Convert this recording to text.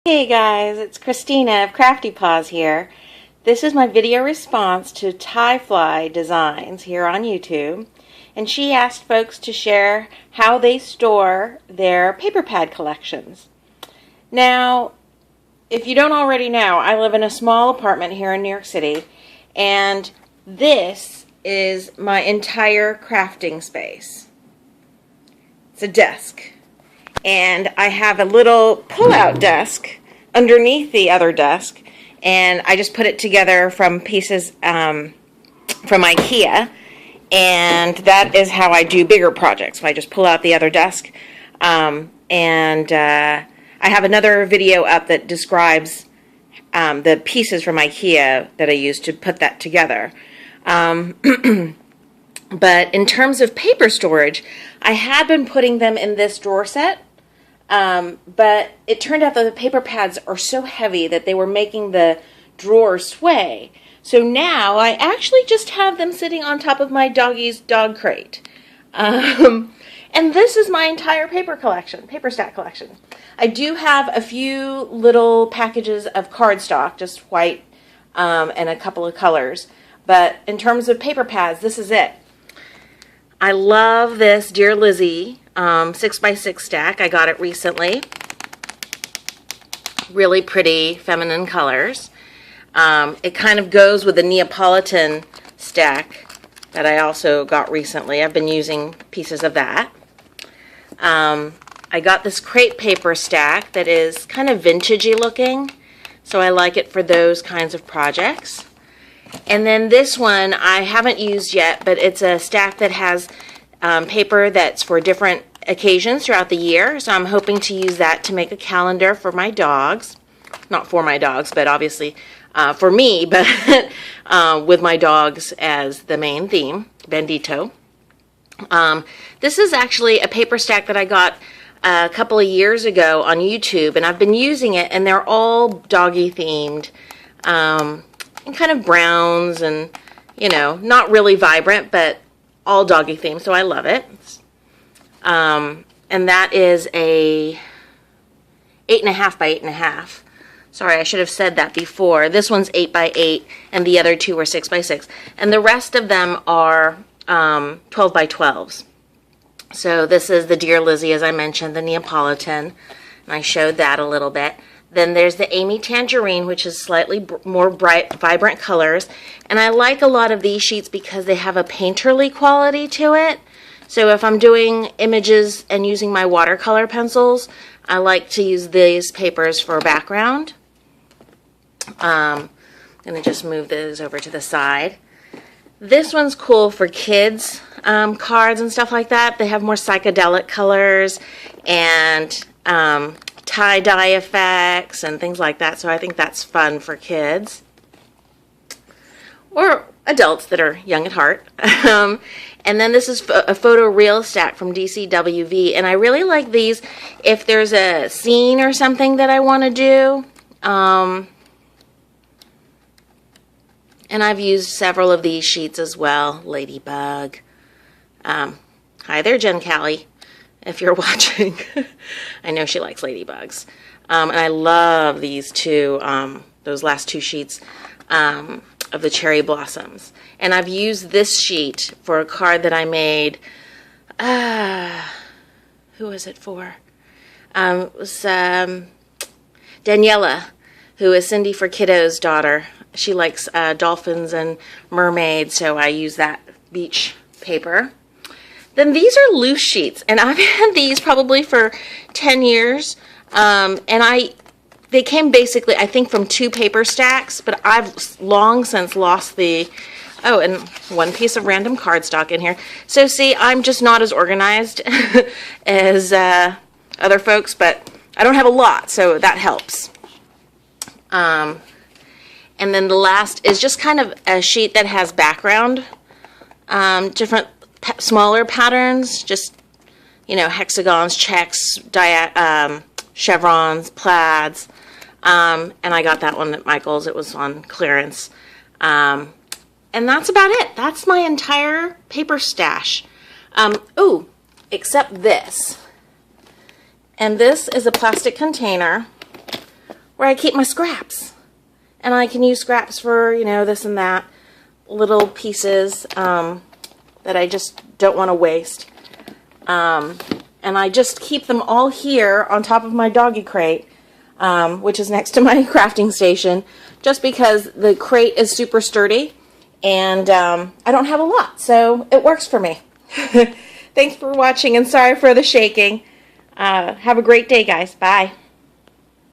Hey guys, it's Christina of Crafty Paws here. This is my video response to Tiflydesigns here on YouTube, and she asked folks to share how they store their paper pad collections. Now, if you don't already know, I live in a small apartment here in New York City, and this is my entire crafting space. It's a desk. And I have a little pull-out desk underneath the other desk, and I just put it together from pieces from IKEA, and that is how I do bigger projects. I just pull out the other desk, and I have another video up that describes the pieces from IKEA that I used to put that together. But in terms of paper storage, I had been putting them in this drawer set. But it turned out that the paper pads are so heavy that they were making the drawer sway. So now I actually just have them sitting on top of my doggy's dog crate. And this is my entire paper stack collection. I do have a few little packages of cardstock, just white and a couple of colors. But in terms of paper pads, this is it. I love this Dear Lizzie 6x6 stack. I got it recently. Really pretty feminine colors. It kind of goes with the Neapolitan stack that I also got recently. I've been using pieces of that. I got this crepe paper stack that is kind of vintagey looking, so I like it for those kinds of projects. And then this one I haven't used yet, but it's a stack that has paper that's for different occasions throughout the year. So I'm hoping to use that to make a calendar for my dogs. Not for my dogs, but obviously for me, but with my dogs as the main theme, Bandito. This is actually a paper stack that I got a couple of years ago on YouTube, and I've been using it, and they're all doggy themed. And kind of browns and, you know, not really vibrant, but all doggy themed, so I love it. And that is a 8.5 by 8.5. Sorry, I should have said that before. This one's 8 by 8, and the other two are 6 by 6. And the rest of them are 12 by 12s. So this is the Dear Lizzie, as I mentioned, the Neapolitan, and I showed that a little bit. Then there's the Amy Tangerine, which is slightly more bright, vibrant colors. And I like a lot of these sheets because they have a painterly quality to it. So if I'm doing images and using my watercolor pencils, I like to use these papers for background. I'm going to just move those over to the side. This one's cool for kids cards and stuff like that. They have more psychedelic colors and tie-dye effects and things like that, so I think that's fun for kids or adults that are young at heart. And then this is a photo reel stack from DCWV, and I really like these if there's a scene or something that I want to do. And I've used several of these sheets as well. Ladybug. Hi there, Jen Callie, if you're watching. I know she likes ladybugs. And I love these two, those last two sheets of the cherry blossoms. And I've used this sheet for a card that I made. Who was it for? It was Daniela, who is Cindy for Kiddo's daughter. She likes dolphins and mermaids, so I use that beach paper. Then these are loose sheets, and I've had these probably for 10 years, and they came basically, I think, from 2 paper stacks, but I've long since lost the, oh, and one piece of random cardstock in here. So see, I'm just not as organized as other folks, but I don't have a lot, so that helps. And then the last is just kind of a sheet that has background, different smaller patterns, just, you know, hexagons, checks, chevrons, plaids, and I got that one at Michael's. It was on clearance, and that's about it. That's my entire paper stash. Oh, except this, and this is a plastic container where I keep my scraps. And I can use scraps for, you know, this and that, little pieces that I just don't want to waste. And I just keep them all here on top of my doggy crate, which is next to my crafting station, just because the crate is super sturdy, and I don't have a lot, so it works for me. Thanks for watching, and sorry for the shaking. Have a great day, guys. Bye.